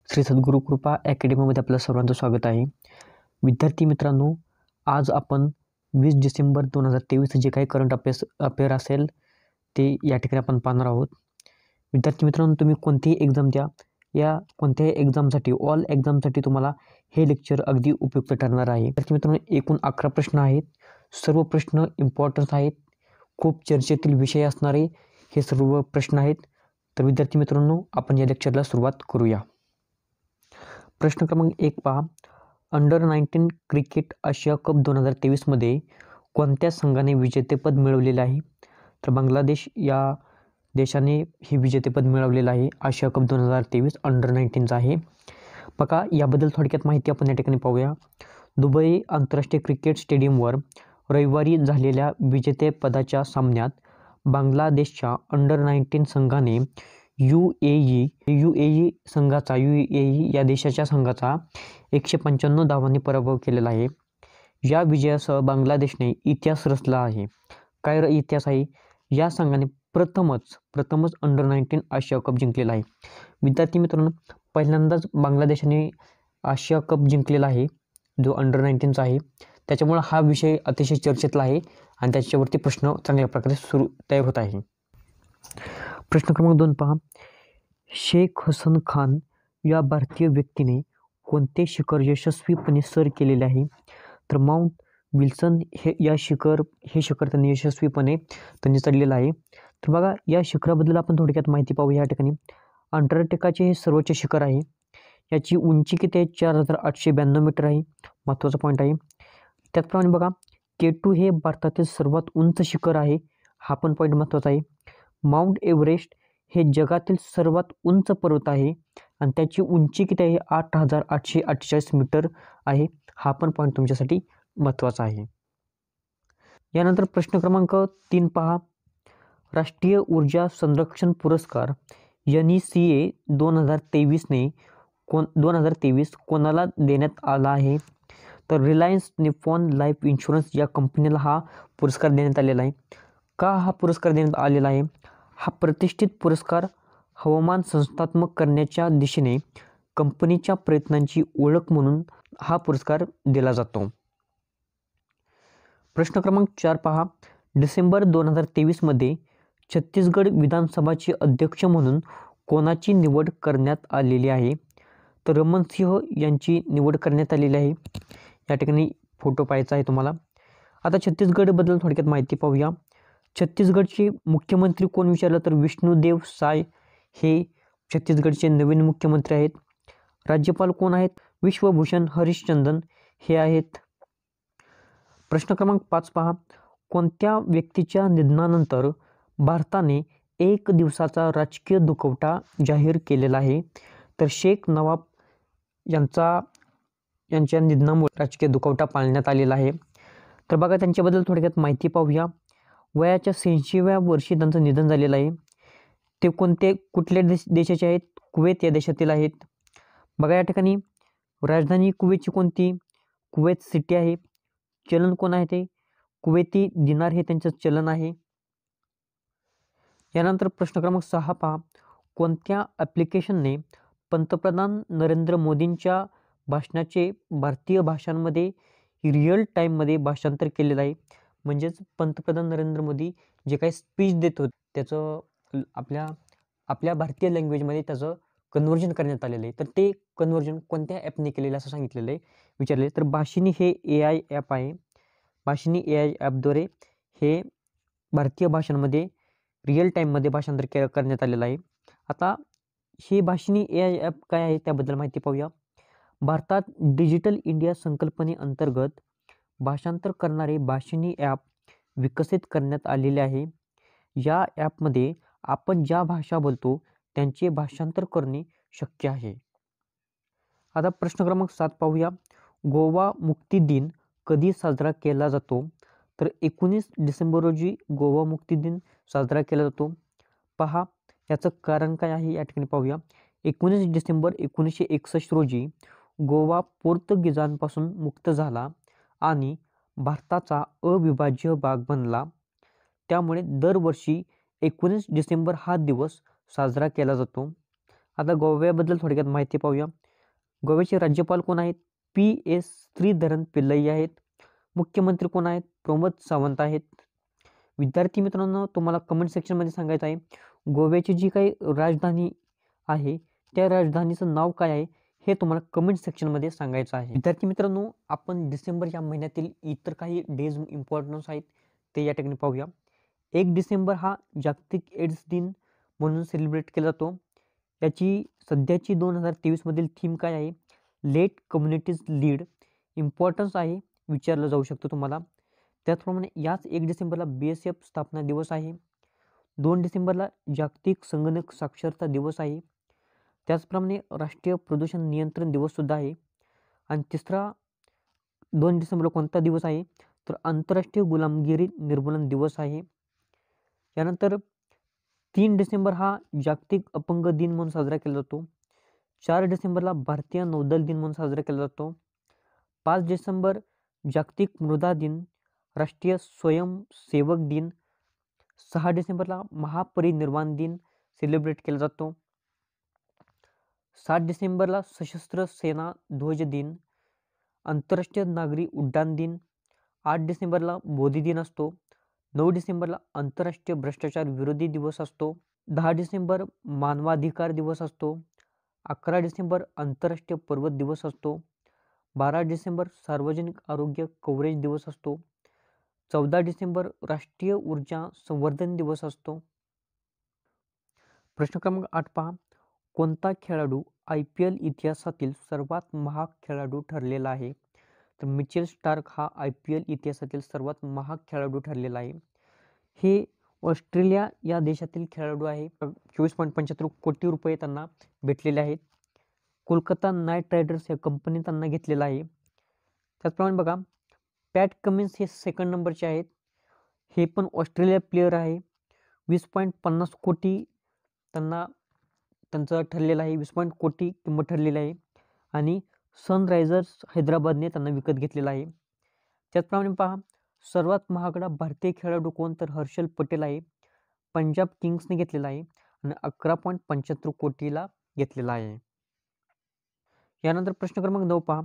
श्री सद्गुरू कृपा अकॅडमीमध्ये आपलं सर्वांचं स्वागत आहे. विद्यार्थी मित्रांनो, आज आपण 20 डिसेंबर 2023 जे काही करंट अफेअर असेल ते या ठिकाणी आपण पाहणार आहोत. विद्यार्थी मित्रांनो, तुम्ही कोणतीही एक्झाम द्या, या कोणत्याही एक्झामसाठी ऑल एक्झामसाठी तुम्हाला हे लेक्चर अगदी उपयुक्त ठरणार आहे. विद्यार्थी मित्रांनो, एकूण 11 प्रश्न आहेत. सर्व प्रश्न इम्पॉर्टन्स आहेत. खूप चर्चेतील विषय असणारे हे सर्व प्रश्न आहेत. तर विद्यार्थी मित्रांनो, आपण या लेक्चरला सुरुवात करूया. प्रश्न क्रमांक 1 पहा. अंडर-19 क्रिकेट आशिया कप 2023मध्ये कोणत्या संघाने विजेतेपद मिळवलेले आहे? तर बांगलादेश या देशाने हे विजेतेपद मिळवलेलं आहे. आशिया कप 2023 अंडर-19चा आहे. बघा, याबद्दल थोडक्यात माहिती आपण या ठिकाणी पाहूया. दुबई आंतरराष्ट्रीय क्रिकेट स्टेडियमवर रविवारी झालेल्या विजेतेपदाच्या सामन्यात बांगलादेशच्या अंडर-19 संघाने UAE या देशाच्या संघाचा 195 धावांनी पराभव केलेला आहे. या विजयासह बांगलादेशने इतिहास रचला आहे. काय इतिहास आहे? या संघाने प्रथमच अंडर-19 आशिया कप जिंकलेला आहे. विद्यार्थी मित्रांनो, पहिल्यांदाच बांगलादेशाने आशिया कप जिंकलेला आहे, जो अंडर-19चा आहे. त्याच्यामुळे हा विषय अतिशय चर्चेतला आहे आणि त्याच्यावरती प्रश्न चांगल्या प्रकारे तयार होत आहे. प्रश्न क्रमांक 2 पहा. शेख हसन खान या भारतीय व्यक्तीने कोणते शिखर यशस्वीपणे सर केलेले आहे? तर माउंट विल्सन हे शिखर त्यांनी यशस्वीपणे चढलेलं आहे. तर बघा, या शिखराबद्दल आपण थोडक्यात माहिती पाहू. या ठिकाणी अंटार्क्टिकाचे हे सर्वोच्च शिखर आहे. याची उंची किती आहे? 4892 मीटर आहे. महत्त्वाचा पॉईंट आहे. त्याचप्रमाणे बघा, K2 हे भारतातील सर्वात उंच शिखर आहे. हा पण पॉईंट महत्त्वाचा आहे. माउंट एव्हरेस्ट हे जगातील सर्वात उंच पर्वत आहे आणि त्याची उंची किती आहे? 8848 मीटर आहे. हा पण पॉईंट तुमच्यासाठी महत्त्वाचा आहे. यानंतर प्रश्न क्रमांक 3 पहा. राष्ट्रीय ऊर्जा संरक्षण पुरस्कार NECA 2023 कोणाला देण्यात आला आहे? तर रिलायन्स निप्पॉन लाईफ इन्शुरन्स या कंपनीला हा पुरस्कार देण्यात आलेला आहे. का हा पुरस्कार देण्यात आलेला आहे? हा प्रतिष्ठित पुरस्कार हवामान संस्थात्मक करण्याच्या दिशेने कंपनीच्या प्रयत्नांची ओळख म्हणून हा पुरस्कार दिला जातो. प्रश्न क्रमांक 4 पहा. डिसेंबर 2023मध्ये छत्तीसगड विधानसभाचे अध्यक्ष म्हणून कोणाची निवड करण्यात आलेली आहे? तर रमण सिंह यांची निवड करण्यात आलेली आहे. या ठिकाणी फोटो पाहायचा आहे तुम्हाला. आता छत्तीसगडबद्दल थोडक्यात माहिती पाहूया. छत्तीसगडचे मुख्यमंत्री कोण विचारलं तर विष्णुदेव साय हे छत्तीसगडचे नवीन मुख्यमंत्री आहेत. राज्यपाल कोण आहेत? विश्वभूषण हरिश्चंद्रन हे आहेत. प्रश्न क्रमांक 5 पहा. कोणत्या व्यक्तीच्या निधनानंतर भारताने 1 दिवसाचा राजकीय दुखवटा जाहीर केलेला आहे? तर शेख नवाब यांच्या निधनामुळे राजकीय दुखवटा पाळण्यात आलेला आहे. तर बघा, त्यांच्याबद्दल थोडक्यात माहिती पाहूया. वयाच्या 86व्या वर्षी त्यांचं निधन झालेलं आहे. ते कुठल्या देशाचे आहेत? कुवेत या देशातील आहेत. बघा, या ठिकाणी राजधानी कुवेतची कोणती? कुवेत सिटी आहे. चलन कोण आहे? ते कुवेती दिनार हे त्यांचं चलन आहे. यानंतर प्रश्न क्रमांक 6 पहा. कोणत्या ॲप्लिकेशनने पंतप्रधान नरेंद्र मोदींच्या भाषणाचे भारतीय भाषांमध्ये रिअल टाईममध्ये भाषांतर केलेलं आहे? म्हणजेच पंतप्रधान नरेंद्र मोदी जे काही स्पीच देत होते त्याचं आपल्या भारतीय लँग्वेजमध्ये त्याचं कन्व्हर्जन करण्यात आलेलं आहे. तर ते कन्व्हर्जन कोणत्या ॲपने केलेलं असं सांगितलेलं आहे, विचारले. तर भाषिणी हे AI ॲप आहे. भाषिणी AI ॲपद्वारे हे भारतीय भाषांमध्ये रिअल टाईममध्ये भाषांतर करण्यात आलेलं आहे. आता हे भाषिणी AI ॲप काय आहे त्याबद्दल माहिती पाहूया. भारतात डिजिटल इंडिया संकल्पनेअंतर्गत भाषांतर करणारे भाषिणी ॲप विकसित करण्यात आलेले आहे. या ॲपमध्ये आपण ज्या भाषा बोलतो त्यांचे भाषांतर करणे शक्य आहे. आता प्रश्न क्रमांक 7 पाहूया. गोवा मुक्ती दिन कधी साजरा केला जातो? तर 19 डिसेंबर रोजी गोवा मुक्ती दिन साजरा केला जातो. पहा, याचं कारण काय आहे या ठिकाणी पाहूया. 19 डिसेंबर 1961 रोजी गोवा पोर्तुगीजांपासून मुक्त झाला आणि भारताचा अविभाज्य भाग बनला. त्यामुळे दरवर्षी 19 डिसेंबर हा दिवस साजरा केला जातो. आता गोव्याबद्दल थोडक्यात माहिती पाहूया. गोव्याचे राज्यपाल कोण आहेत? PS श्रीधरन पिल्लई आहेत. मुख्यमंत्री कोण आहेत? प्रमोद सावंत आहेत. विद्यार्थी मित्रांनो, तुम्हाला कमेंट सेक्शनमध्ये सांगायचं आहे, गोव्याची जी काही राजधानी आहे त्या राजधानीचं नाव काय आहे हे तुम्हाला कमेंट सेक्शनमध्ये सांगायचं आहे. विद्यार्थी मित्रांनो, आपण डिसेंबर या महिन्यातील इतर काही डेज इम्पॉर्टन्स आहेत ते या ठिकाणी पाहूया. 1 डिसेंबर हा जागतिक एड्स दिन म्हणून सेलिब्रेट केला जातो. याची सध्याची 2023 मधील थीम काय आहे? Late communities lead. इम्पॉर्टन्स आहे, विचारलं जाऊ शकतो तुम्हाला. त्याचप्रमाणे याच 1 डिसेंबरला BSF स्थापना दिवस आहे. 2 डिसेंबरला जागतिक संगणक साक्षरता दिवस आहे. त्याचप्रमाणे राष्ट्रीय प्रदूषण नियंत्रण दिवससुद्धा आहे. आणि तिसरा 2 डिसेंबरला कोणता दिवस आहे? तर आंतरराष्ट्रीय गुलामगिरी निर्मूलन दिवस आहे. यानंतर 3 डिसेंबर हा जागतिक अपंग दिन म्हणून साजरा केला जातो. 4 डिसेंबरला भारतीय नौदल दिन म्हणून साजरा केला जातो. 5 डिसेंबर जागतिक मृदा दिन, राष्ट्रीय स्वयंसेवक दिन. 6 डिसेंबरला महापरिनिर्वाण दिन सेलिब्रेट केला जातो. 7 डिसेंबरला सशस्त्र सेना ध्वज दिन, आंतरराष्ट्रीय नागरी उड्डाण दिन. 8 डिसेंबरला बोधी दिन असतो. 9 डिसेंबरला आंतरराष्ट्रीय भ्रष्टाचार विरोधी दिवस असतो. 10 डिसेंबर मानवाधिकार दिवस असतो. 11 डिसेंबर आंतरराष्ट्रीय पर्वत दिवस असतो. 12 डिसेंबर सार्वजनिक आरोग्य कव्हरेज दिवस असतो. 14 डिसेंबर राष्ट्रीय ऊर्जा संवर्धन दिवस असतो. प्रश्न क्रमांक 8 पहा. कोणता खेळाडू IPL इतिहासातील सर्वात महाग खेळाडू ठरलेला आहे? तर मिचेल स्टार्क हा IPL इतिहासातील सर्वात महाग खेळाडू ठरलेला आहे. हे ऑस्ट्रेलिया या देशातील खेळाडू आहे. 24.75 कोटी रुपये त्यांना भेटलेले आहेत. कोलकाता नाईट रायडर्स या कंपनी त्यांना घेतलेला आहे. त्याचप्रमाणे बघा, पॅट कमिन्स हे सेकंड नंबरचे आहेत. हे पण ऑस्ट्रेलिया प्लेयर आहे. 20.50 कोटी त्यांचं ठरलेलं आहे. 20 कोटी किंमत ठरलेली आहे. आणि सनरायझर्स हैदराबादने त्यांना विकत घेतलेला आहे. त्याचप्रमाणे पहा, सर्वात महागडा भारतीय खेळाडू कोण? तर हर्षल पटेल आहे. पंजाब किंग्सने घेतलेला आहे आणि 11.75 कोटीला घेतलेला आहे. यानंतर प्रश्न क्रमांक 9 पहा.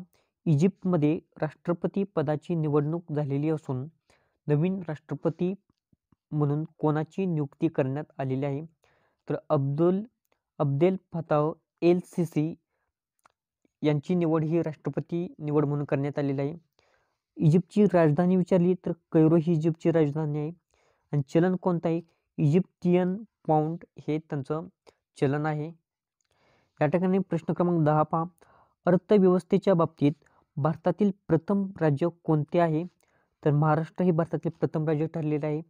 इजिप्तमध्ये राष्ट्रपती पदाची निवडणूक झालेली असून नवीन राष्ट्रपती म्हणून कोणाची नियुक्ती करण्यात आलेली आहे? तर अब्देल फताह एल सिसी यांची निवड ही राष्ट्रपती निवड म्हणून करण्यात आलेली आहे. इजिप्तची राजधानी विचारली तर कैरो ही इजिप्तची राजधानी आहे. आणि चलन कोणतं आहे? इजिप्तियन पाऊंड हे त्यांचं चलन आहे. या ठिकाणी प्रश्न क्रमांक 10 पहा. अर्थव्यवस्थेच्या बाबतीत भारतातील प्रथम राज्य कोणते आहे? तर महाराष्ट्र हे भारतातील प्रथम राज्य ठरलेलं आहे.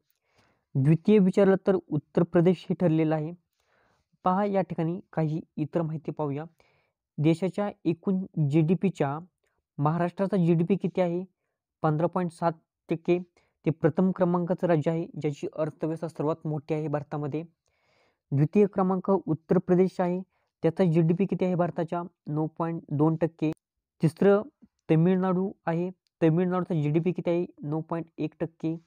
द्वितीय विचारलं तर उत्तर प्रदेश हे ठरलेलं आहे. पहा, या ठिकाणी काही इतर माहिती पाहूया. देशाच्या एकूण GDPच्या महाराष्ट्राचा GDP किती आहे? 15.7%. ते प्रथम क्रमांकाचं राज्य आहे ज्याची अर्थव्यवस्था सर्वात मोठी आहे भारतामध्ये. द्वितीय क्रमांक उत्तर प्रदेश आहे. त्याचा GDP किती आहे भारताच्या? 9.2%. तिसरं तमिळनाडू आहे. तमिळनाडूचा GDP किती आहे? 9.1%.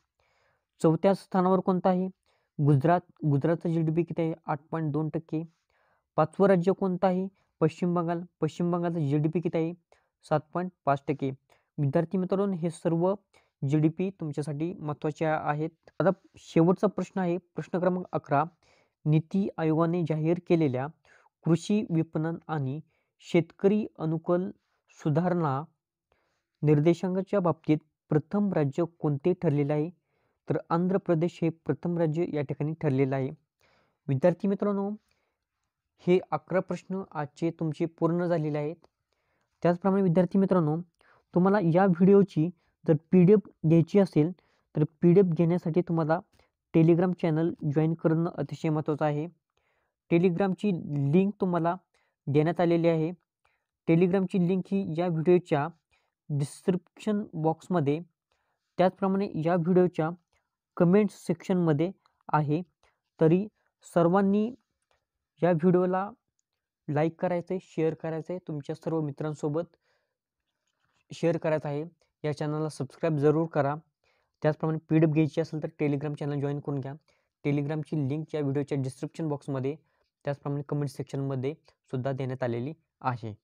चौथ्या स्थानावर कोणतं आहे? गुजरातचा GDP किती आहे? 8.2%. पाचवं राज्य कोणतं आहे? पश्चिम बंगालचा GDP किती आहे? 7.5%. विद्यार्थी मित्रांनो, हे सर्व GDP तुमच्यासाठी महत्त्वाचे आहेत. आता शेवटचा प्रश्न आहे, प्रश्न क्रमांक 11. नीती आयोगाने जाहीर केलेल्या कृषी विपणन आणि शेतकरी अनुकूल सुधारणा निर्देशांकाच्या बाबतीत प्रथम राज्य कोणते ठरलेले आहे? तर आंध्र प्रदेश हे प्रथम राज्य या ठिकाणी ठरलेलं आहे. विद्यार्थी मित्रांनो, हे 11 प्रश्न आजचे तुमचे पूर्ण झालेले आहेत. त्याचप्रमाणे विद्यार्थी मित्रांनो, तुम्हाला या व्हिडिओची जर PDF घ्यायची असेल तर PDF घेण्यासाठी तुम्हाला टेलिग्राम चॅनल जॉईन करणं अतिशय महत्त्वाचं आहे. टेलिग्रामची लिंक तुम्हाला देण्यात आलेली आहे. टेलिग्रामची लिंक ही या व्हिडिओच्या डिस्क्रिप्शन बॉक्समध्ये, त्याचप्रमाणे या व्हिडिओच्या कमेंट सेक्शनमध्ये आहे. तरी सर्वांनी या व्हिडिओला लाईक करायचं आहे, शेअर करायचं आहे, तुमच्या सर्व मित्रांसोबत शेअर करायचं आहे. या चॅनलला सबस्क्राईब जरूर करा. त्याचप्रमाणे PDF घ्यायची असेल तर टेलिग्राम चॅनल जॉईन करून घ्या. टेलिग्रामची लिंक या व्हिडिओच्या डिस्क्रिप्शन बॉक्समध्ये त्याचप्रमाणे कमेंट सेक्शनमध्ये सुद्धा देण्यात आलेली आहे.